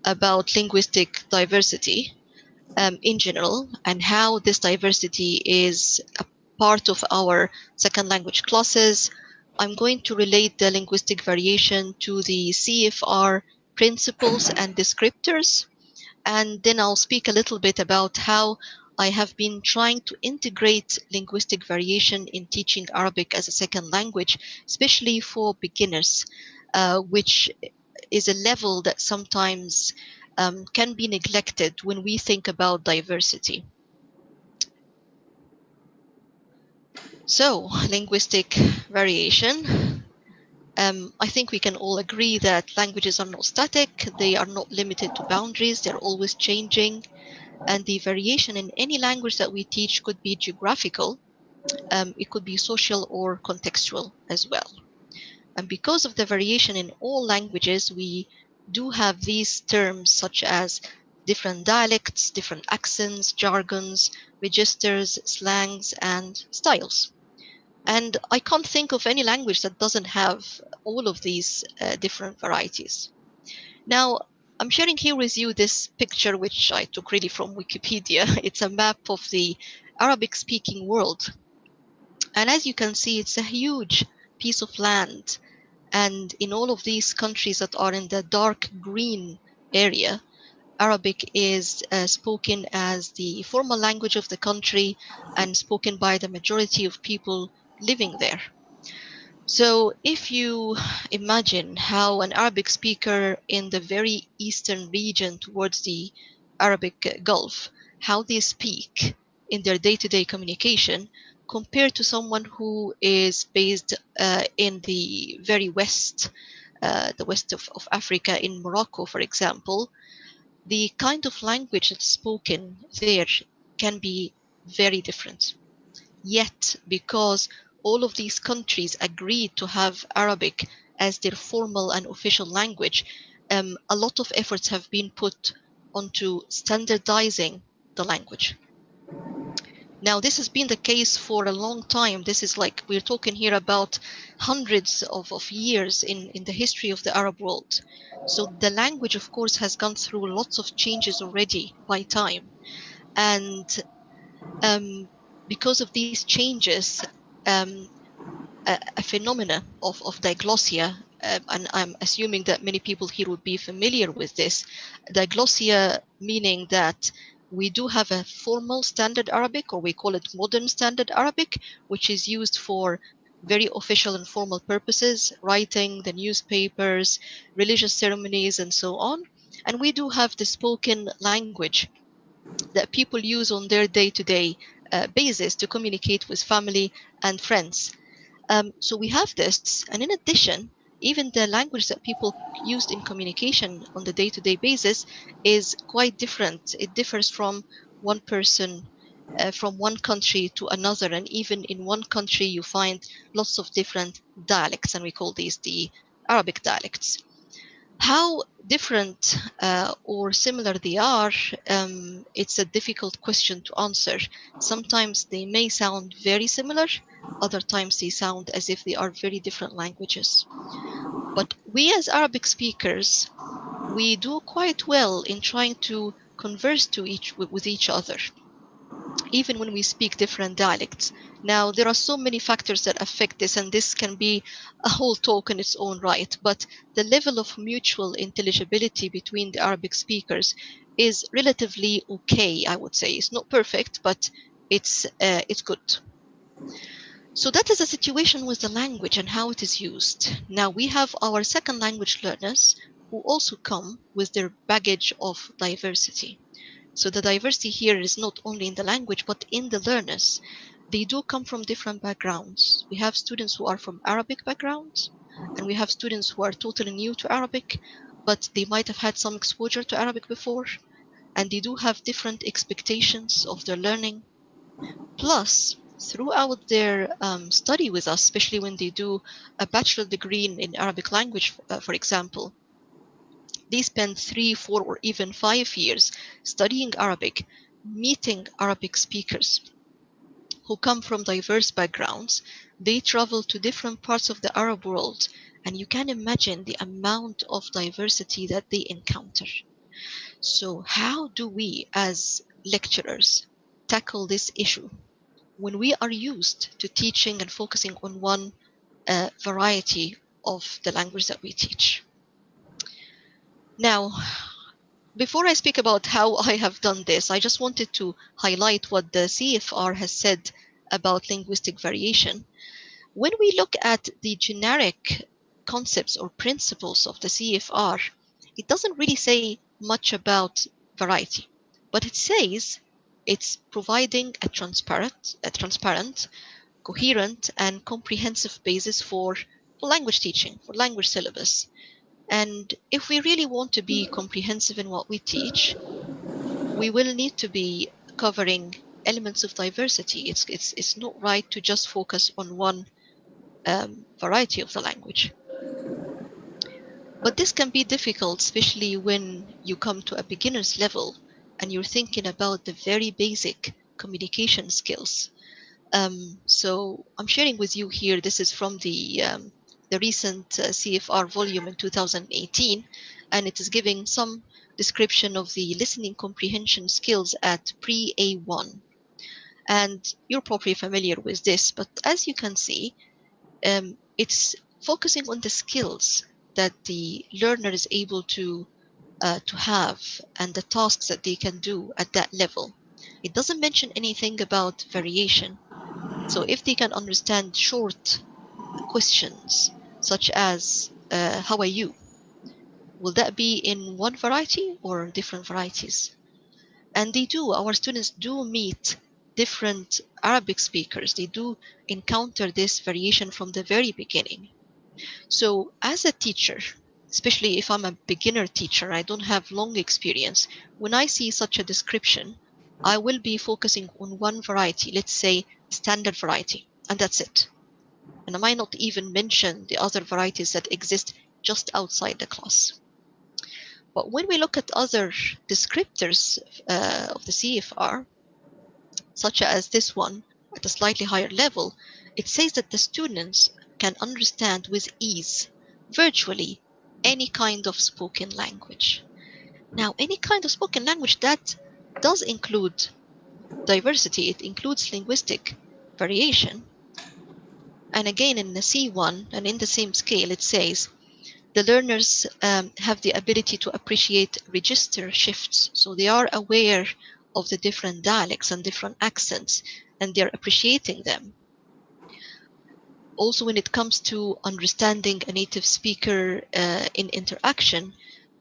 about linguistic diversity in general, and how this diversity is a part of our second language classes. I'm going to relate the linguistic variation to the CEFR principles and descriptors, and then I'll speak a little bit about how I have been trying to integrate linguistic variation in teaching Arabic as a second language, especially for beginners, which is a level that sometimes can be neglected when we think about diversity. So, linguistic variation. I think we can all agree that languages are not static, they are not limited to boundaries, they're always changing, and the variation in any language that we teach could be geographical, it could be social or contextual as well. And because of the variation in all languages, we do have these terms such as different dialects, different accents, jargons, registers, slangs, and styles. And I can't think of any language that doesn't have all of these different varieties. Now, I'm sharing here with you this picture, which I took really from Wikipedia. It's a map of the Arabic-speaking world. And as you can see, it's a huge piece of land. And in all of these countries that are in the dark green area, Arabic is spoken as the formal language of the country and spoken by the majority of people living there. So if you imagine how an Arabic speaker in the very eastern region towards the Arabic Gulf, how they speak in their day-to-day communication compared to someone who is based in the very west, the west of Africa, in Morocco, for example, the kind of language that's spoken there can be very different. Yet, because all of these countries agreed to have Arabic as their formal and official language, a lot of efforts have been put onto standardizing the language. Now, this has been the case for a long time. This is like, we're talking here about hundreds of years in the history of the Arab world. So the language, of course, has gone through lots of changes already by time. And because of these changes, a phenomena of diglossia, and I'm assuming that many people here would be familiar with this. Diglossia meaning that we do have a formal standard Arabic, or we call it modern standard Arabic, which is used for very official and formal purposes, writing, the newspapers, religious ceremonies, and so on. And we do have the spoken language that people use on their day-to-day basis to communicate with family and friends. So we have this, and in addition, even the language that people used in communication on the day-to-day basis is quite different. It differs from one person, from one country to another, and even in one country you find lots of different dialects, and we call these the Arabic dialects. How different or similar they are, it's a difficult question to answer. Sometimes they may sound very similar, other times they sound as if they are very different languages. But we as Arabic speakers, we do quite well in trying to converse with each other, even when we speak different dialects. Now, there are so many factors that affect this, and this can be a whole talk in its own right, but the level of mutual intelligibility between the Arabic speakers is relatively okay, I would say. It's not perfect, but it's good. So that is a situation with the language and how it is used. Now we have our second language learners who also come with their baggage of diversity. So the diversity here is not only in the language, but in the learners. They do come from different backgrounds. We have students who are from Arabic backgrounds, and we have students who are totally new to Arabic, but they might have had some exposure to Arabic before, and they do have different expectations of their learning. Plus, throughout their study with us, especially when they do a bachelor degree in Arabic language, for example, they spend 3, 4, or even 5 years studying Arabic, meeting Arabic speakers who come from diverse backgrounds. They travel to different parts of the Arab world, and you can imagine the amount of diversity that they encounter. So how do we as lecturers tackle this issue when we are used to teaching and focusing on one variety of the language that we teach? Now, before I speak about how I have done this, I just wanted to highlight what the CEFR has said about linguistic variation. When we look at the generic concepts or principles of the CEFR, it doesn't really say much about variety, but it says it's providing a transparent, coherent, and comprehensive basis for language teaching, for language syllabus. And if we really want to be comprehensive in what we teach, we will need to be covering elements of diversity. It's not right to just focus on one variety of the language. But this can be difficult, especially when you come to a beginner's level and you're thinking about the very basic communication skills. So I'm sharing with you here, this is from the recent CEFR volume in 2018, and it is giving some description of the listening comprehension skills at pre-A1. And you're probably familiar with this, but as you can see, it's focusing on the skills that the learner is able to have and the tasks that they can do at that level. It doesn't mention anything about variation. So if they can understand short questions such as how are you, will that be in one variety or different varieties? And they do, our students do meet different Arabic speakers. They do encounter this variation from the very beginning. So as a teacher, especially if I'm a beginner teacher, I don't have long experience, when I see such a description, I will be focusing on one variety, let's say standard variety, and that's it. And I might not even mention the other varieties that exist just outside the class. But when we look at other descriptors of the CEFR, such as this one at a slightly higher level, it says that the students can understand with ease, virtually, any kind of spoken language. Now, any kind of spoken language, that does include diversity. It includes linguistic variation. And again, in the C1 and in the same scale, it says the learners have the ability to appreciate register shifts. So they are aware of the different dialects and different accents, and they're appreciating them. Also, when it comes to understanding a native speaker in interaction,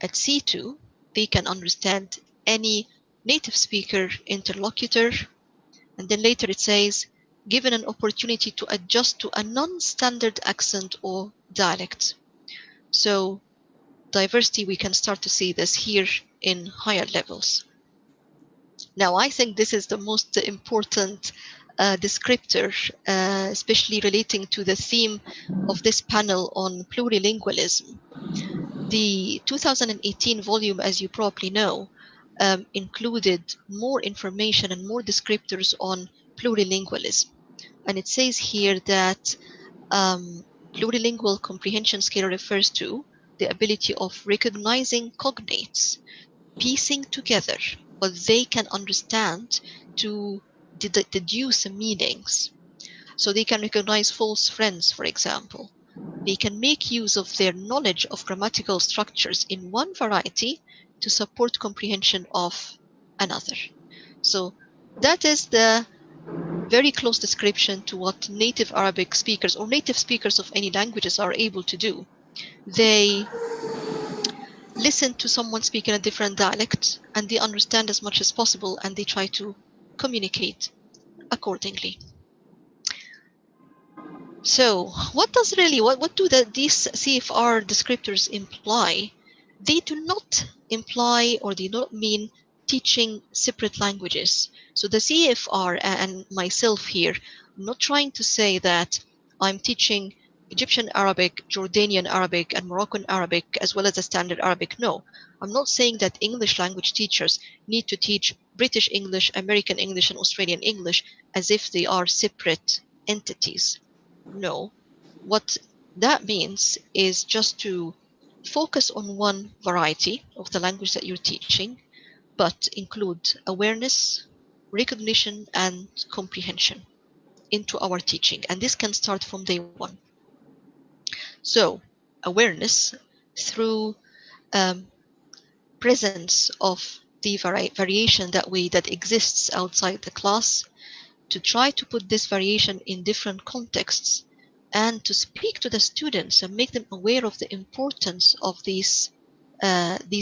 at C2, they can understand any native speaker interlocutor. And then later it says, given an opportunity to adjust to a non-standard accent or dialect. So diversity, we can start to see this here in higher levels. Now, I think this is the most important descriptor, especially relating to the theme of this panel on plurilingualism. The 2018 volume, as you probably know, included more information and more descriptors on plurilingualism. And it says here that plurilingual comprehension scale refers to the ability of recognizing cognates, piecing together what they can understand to deduce meanings. So they can recognize false friends, for example. They can make use of their knowledge of grammatical structures in one variety to support comprehension of another. So that is the very close description to what native Arabic speakers or native speakers of any languages are able to do. They listen to someone speaking a different dialect and they understand as much as possible and they try to communicate accordingly. So what do these CFR descriptors imply? They do not imply or they do not mean teaching separate languages. So the CFR and myself here, I'm not trying to say that I'm teaching Egyptian Arabic, Jordanian Arabic, and Moroccan Arabic, as well as a standard Arabic. No, I'm not saying that English language teachers need to teach British English, American English, and Australian English as if they are separate entities. No, what that means is just to focus on one variety of the language that you're teaching, but include awareness, recognition, and comprehension into our teaching. And this can start from day one. So awareness through presence of the variation that exists outside the class, to try to put this variation in different contexts and to speak to the students and make them aware of the importance of these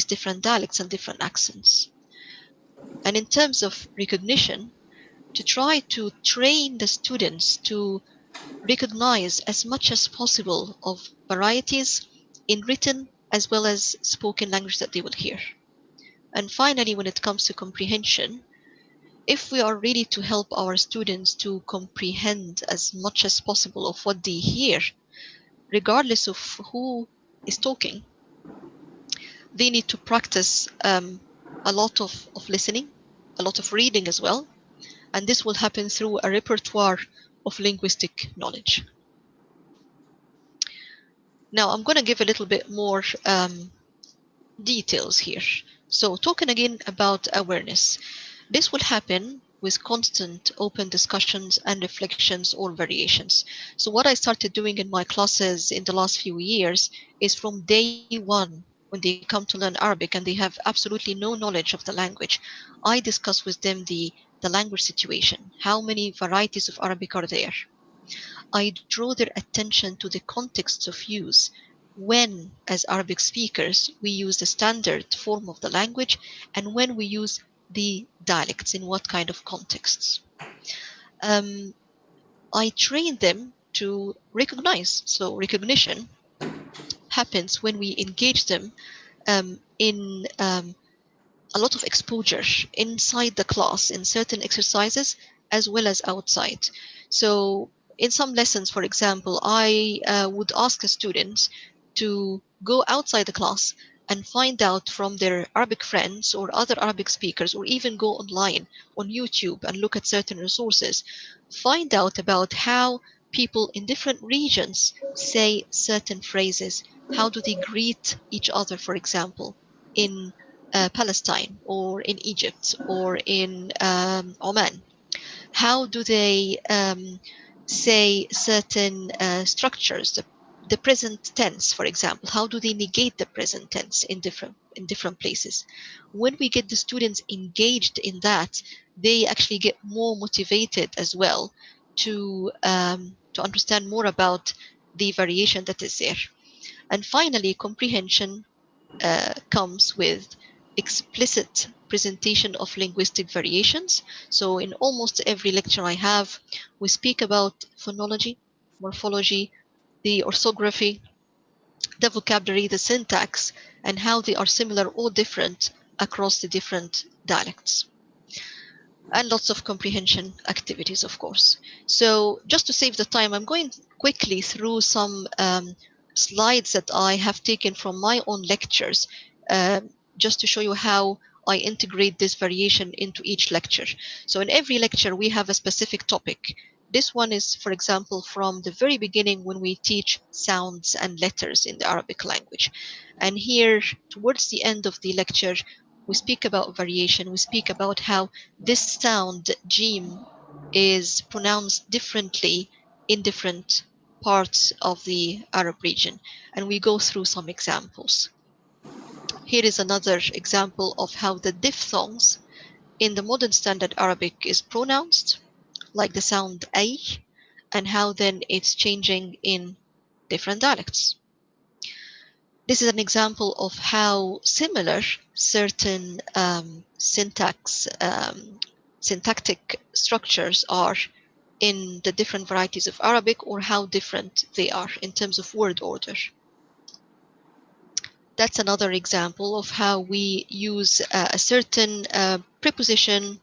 different dialects and different accents. And in terms of recognition, to try to train the students to recognize as much as possible of varieties in written as well as spoken language that they will hear. And finally, when it comes to comprehension, if we are really to help our students to comprehend as much as possible of what they hear, regardless of who is talking, they need to practice a lot of listening, a lot of reading as well. And this will happen through a repertoire of linguistic knowledge. Now, I'm going to give a little bit more details here. So talking again about awareness, this will happen with constant open discussions and reflections or variations. So what I started doing in my classes in the last few years is from day one, when they come to learn Arabic and they have absolutely no knowledge of the language, I discuss with them the language situation. How many varieties of Arabic are there? I draw their attention to the contexts of use. When, as Arabic speakers, we use the standard form of the language, and when we use the dialects, in what kind of contexts. I train them to recognize. So recognition happens when we engage them in a lot of exposure inside the class in certain exercises as well as outside. So in some lessons, for example, I would ask the students to go outside the class and find out from their Arabic friends or other Arabic speakers, or even go online on YouTube and look at certain resources, find out about how people in different regions say certain phrases. How do they greet each other, for example, in Palestine or in Egypt or in Oman? How do they say certain structures, the present tense, for example? How do they negate the present tense in different places? When we get the students engaged in that, they actually get more motivated as well to understand more about the variation that is there. And finally, comprehension comes with explicit presentation of linguistic variations. So in almost every lecture I have, we speak about phonology, morphology, the orthography, the vocabulary, the syntax, and how they are similar or different across the different dialects. And lots of comprehension activities, of course. So just to save the time, I'm going quickly through some slides that I have taken from my own lectures, just to show you how I integrate this variation into each lecture. So in every lecture, we have a specific topic. This one is, for example, from the very beginning when we teach sounds and letters in the Arabic language. And here, towards the end of the lecture, we speak about variation. We speak about how this sound, jim, is pronounced differently in different parts of the Arab region. And we go through some examples. Here is another example of how the diphthongs in the modern standard Arabic is pronounced, like the sound ay, and how then it's changing in different dialects. This is an example of how similar certain syntactic structures are in the different varieties of Arabic, or how different they are in terms of word order. That's another example of how we use a certain preposition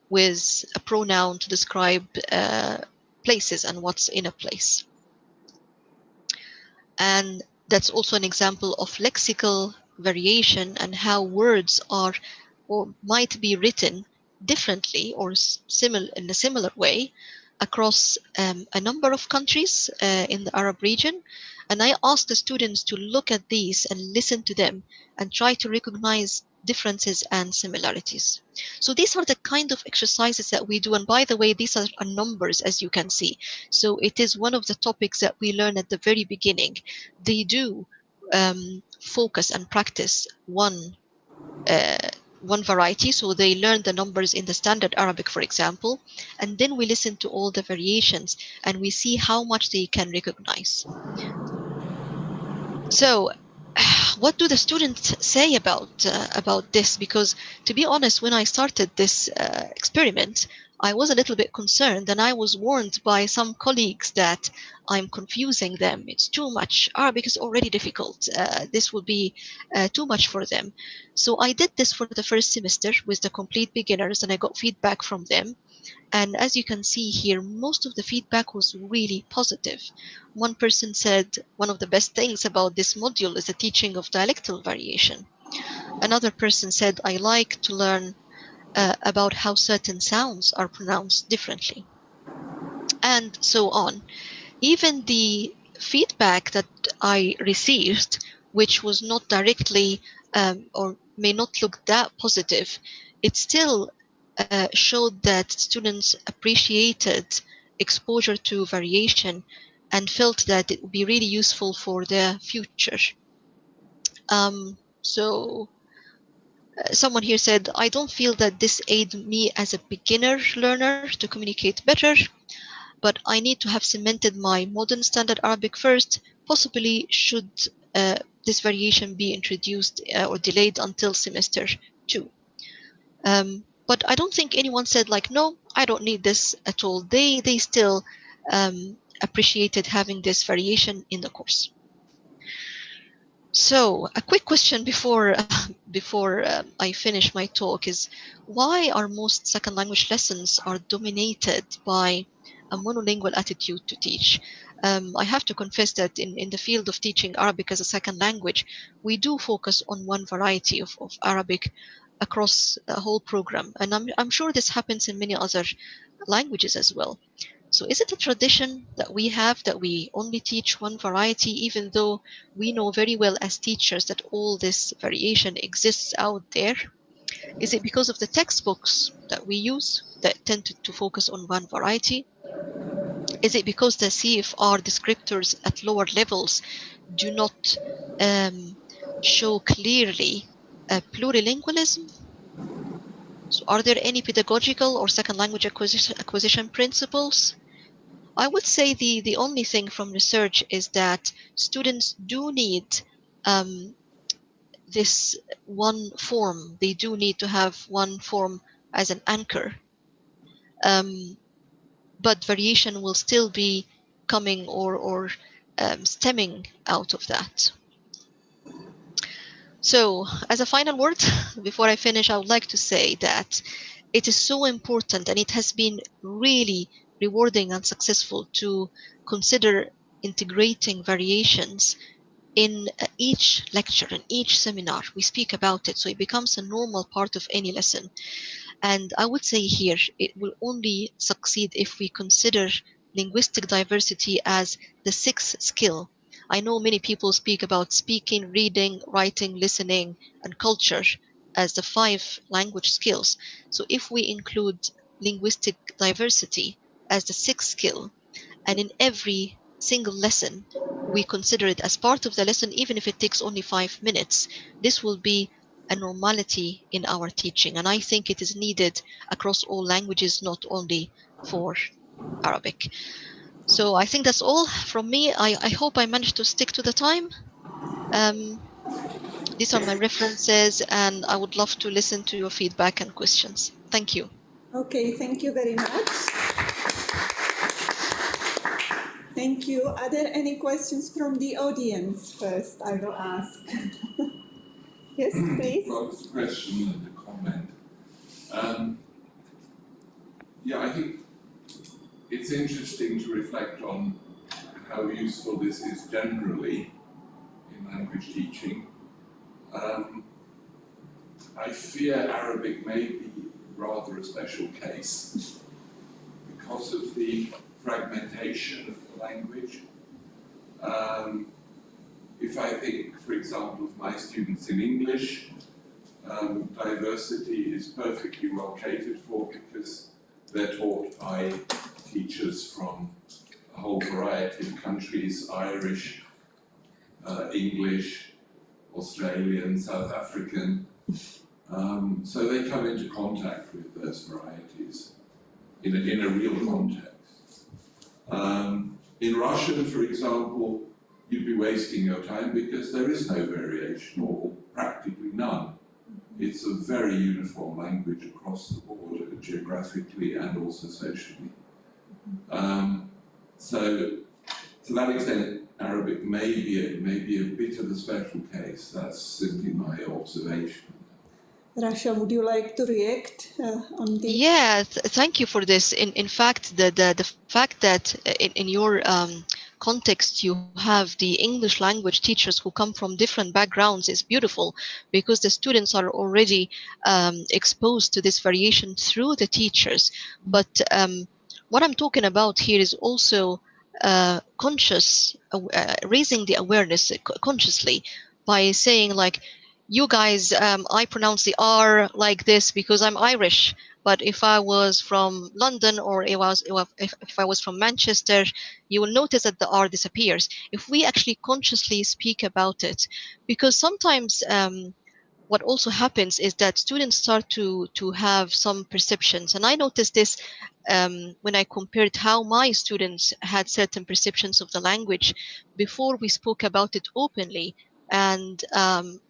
with a pronoun to describe places and what's in a place. And that's also an example of lexical variation and how words are or might be written differently or in a similar way across a number of countries in the Arab region. And I asked the students to look at these and listen to them and try to recognize differences and similarities. So these are the kind of exercises that we do. And by the way, these are numbers, as you can see. So it is one of the topics that we learn at the very beginning. They do focus and practice one variety, so they learn the numbers in the standard Arabic, for example, and then we listen to all the variations and we see how much they can recognize. So what do the students say about this? Because to be honest, when I started this experiment, I was a little bit concerned, and I was warned by some colleagues that I'm confusing them. It's too much. Arabic is already difficult. This will be too much for them. So I did this for the first semester with the complete beginners, and I got feedback from them. And as you can see here, most of the feedback was really positive. One person said one of the best things about this module is the teaching of dialectal variation. Another person said, I like to learn about how certain sounds are pronounced differently, and so on. Even the feedback that I received, which was not directly or may not look that positive, it still showed that students appreciated exposure to variation and felt that it would be really useful for their future. So someone here said, I don't feel that this aided me as a beginner learner to communicate better, but I need to have cemented my modern standard Arabic first. Possibly should this variation be introduced or delayed until semester 2. But I don't think anyone said like, no, I don't need this at all. They still appreciated having this variation in the course. So a quick question before I finish my talk is, why are most second language lessons are dominated by a monolingual attitude to teach? I have to confess that in the field of teaching Arabic as a second language, we do focus on one variety of Arabic across a whole program. And I'm sure this happens in many other languages as well. So is it a tradition that we have that we only teach one variety, even though we know very well as teachers that all this variation exists out there? Is it because of the textbooks that we use that tend to focus on one variety? Is it because the CEFR descriptors at lower levels do not show clearly plurilingualism? So are there any pedagogical or second language acquisition principles? I would say the only thing from research is that students do need this one form. They do need to have one form as an anchor. But variation will still be coming or stemming out of that. So as a final word, before I finish, I would like to say that it is so important, and it has been really rewarding and successful to consider integrating variations in each lecture, in each seminar. We speak about it, so it becomes a normal part of any lesson. And I would say here, it will only succeed if we consider linguistic diversity as the sixth skill. I know many people speak about speaking, reading, writing, listening, and culture as the 5 language skills. So if we include linguistic diversity as the sixth skill, and in every single lesson, we consider it as part of the lesson, even if it takes only 5 minutes, this will be a normality in our teaching. And I think it is needed across all languages, not only for Arabic. So I think that's all from me. I hope I managed to stick to the time. These are my references, and I would love to listen to your feedback and questions. Thank you. Okay, thank you very much. Thank you. Are there any questions from the audience first? I will ask. Yes, please. Both a question and a comment. Yeah, I think it's interesting to reflect on how useful this is generally in language teaching. I fear Arabic may be rather a special case because of the fragmentation of the language. If I think, for example, of my students in English, diversity is perfectly well catered for because they're taught by teachers from a whole variety of countries: Irish, English, Australian, South African. So they come into contact with those varieties in a real context. In Russian, for example, you'd be wasting your time because there is no variation, or practically none. It's a very uniform language across the board, geographically and also socially. So, to that extent, Arabic may be a bit of a special case. That's simply my observation. Rasha, would you like to react on this? Yeah, thank you for this. In fact, the fact that in your context you have the English language teachers who come from different backgrounds is beautiful, because the students are already exposed to this variation through the teachers. But what I'm talking about here is also conscious, raising the awareness consciously by saying, like, you guys, I pronounce the R like this because I'm Irish. But if I was from London, or if I was from Manchester, you will notice that the R disappears. If we actually consciously speak about it, because sometimes what also happens is that students start to have some perceptions. And I noticed this when I compared how my students had certain perceptions of the language before we spoke about it openly, and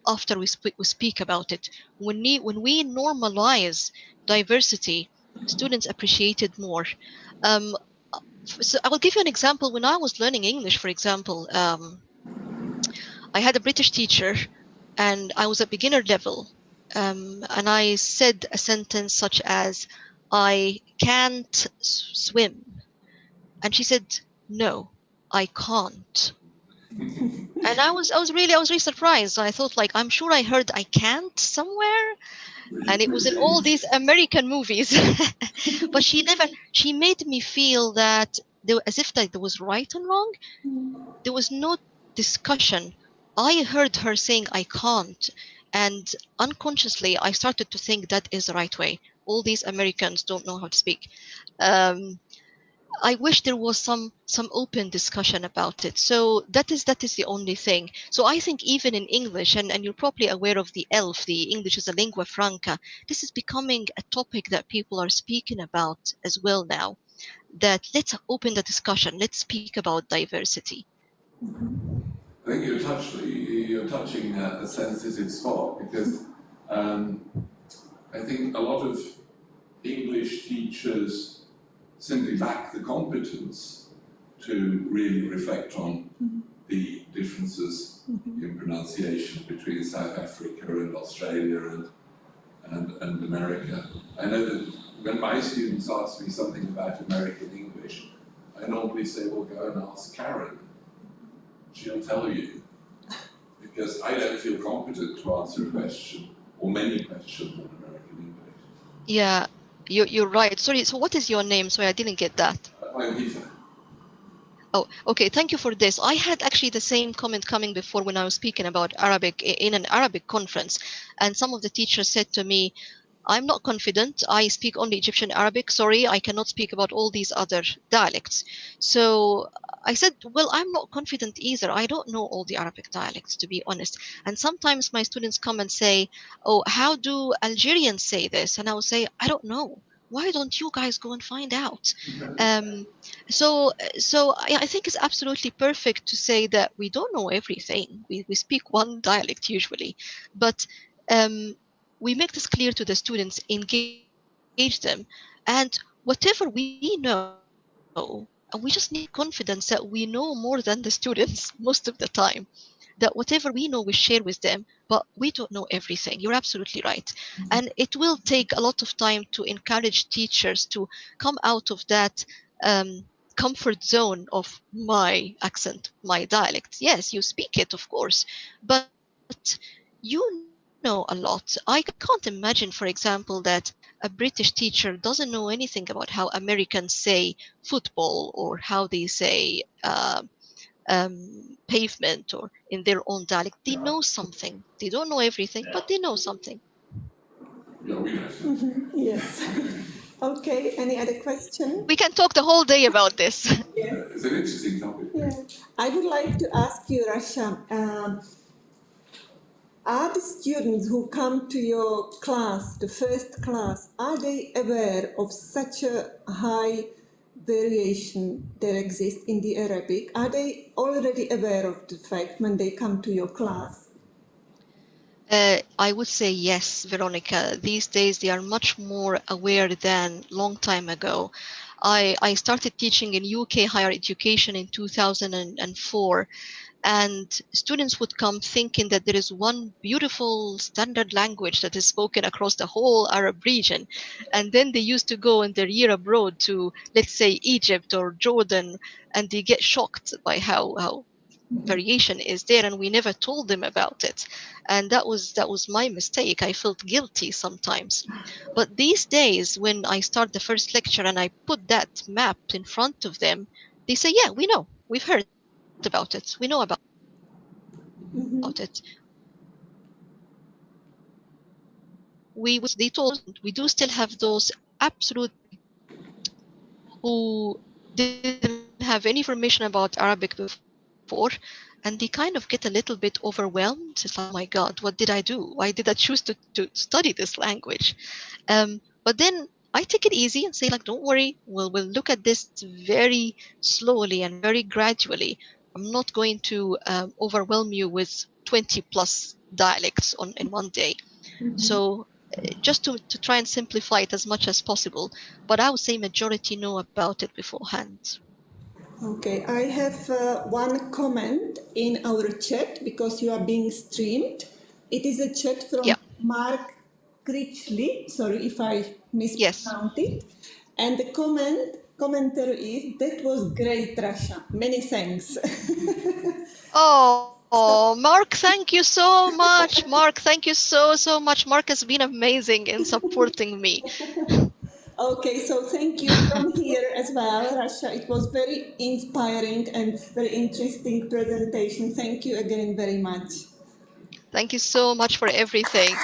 after we speak about it. When we normalize diversity, students appreciate it more. So I will give you an example. When I was learning English, for example, I had a British teacher, and I was at beginner level, and I said a sentence such as, "I can't swim," and she said, "No, I can't." And I was really surprised. I thought, like, I'm sure I heard "I can't" somewhere, and it was in all these American movies. But she made me feel that as if that there was right and wrong. There was no discussion. I heard her saying "I can't," and unconsciously I started to think that is the right way. All these Americans don't know how to speak. I wish there was some open discussion about it. So that is the only thing. So I think even in English, and you're probably aware of the ELF, the English is a lingua franca, this is becoming a topic that people are speaking about as well now. That let's open the discussion. Let's speak about diversity. I think you're touching a sensitive spot, because I think a lot of English teachers simply lack the competence to really reflect on the differences in pronunciation between South Africa and Australia and America. I know that when my students ask me something about American English, I normally say, well, go and ask Karen. She'll tell you, because I don't feel competent to answer a question, or many questions on American English. Yeah, you're right. Sorry, so what is your name? Sorry, I didn't get that. I'm Peter. Oh, okay. Thank you for this. I had actually the same comment coming before when I was speaking about Arabic in an Arabic conference, and some of the teachers said to me, "I'm not confident. I speak only Egyptian Arabic. Sorry, I cannot speak about all these other dialects." So I said, "Well, I'm not confident either. I don't know all the Arabic dialects, to be honest." And sometimes my students come and say, "Oh, how do Algerians say this?" And I will say, "I don't know. Why don't you guys go and find out?" Um, so I think it's absolutely perfect to say that we don't know everything. We speak one dialect usually, but we make this clear to the students, engage them, and whatever we know, and we just need confidence that we know more than the students most of the time. That whatever we know we share with them, but we don't know everything. You're absolutely right. And it will take a lot of time to encourage teachers to come out of that comfort zone of my accent, my dialect. Yes, you speak it, of course, but you know know a lot. I can't imagine, for example, that a British teacher doesn't know anything about how Americans say football or how they say pavement or in their own dialect. They know something. They don't know everything, but they know something. Yeah, we know. Yes. Okay, any other question? We can talk the whole day about this. Yes. It's an interesting topic. Yeah. I would like to ask you, Rasha, are the students who come to your class, the first class, are they aware of such a high variation that exists in the Arabic? Are they already aware of the fact when they come to your class? I would say yes, Veronica. These days they are much more aware than long time ago. I started teaching in UK higher education in 2004, and students would come thinking that there is one beautiful standard language that is spoken across the whole Arab region. And then they used to go in their year abroad to, let's say, Egypt or Jordan, and they get shocked by how variation is there, and we never told them about it. And that was my mistake. I felt guilty sometimes. But these days, when I start the first lecture and I put that map in front of them, they say, yeah, we know, we've heard about it, we know about it. They told we do still have those absolute who didn't have any information about Arabic before, and they kind of get a little bit overwhelmed. It's like, oh my God, what did I do? Why did I choose to study this language? But then I take it easy and say, like, don't worry, we'll look at this very slowly and very gradually. I'm not going to overwhelm you with 20 plus dialects in one day. So just to try and simplify it as much as possible, but I would say majority know about it beforehand. Okay, I have one comment in our chat because you are being streamed. It is a chat Yeah. from Mark Critchley. Sorry if I Yes. mispronounced it. And the commenter is, that was great, Rasha. Many thanks. Oh, Mark, thank you so much. Mark, thank you so much. Mark has been amazing in supporting me. Okay, so thank you from here as well, Rasha. It was very inspiring and very interesting presentation. Thank you again very much. Thank you so much for everything.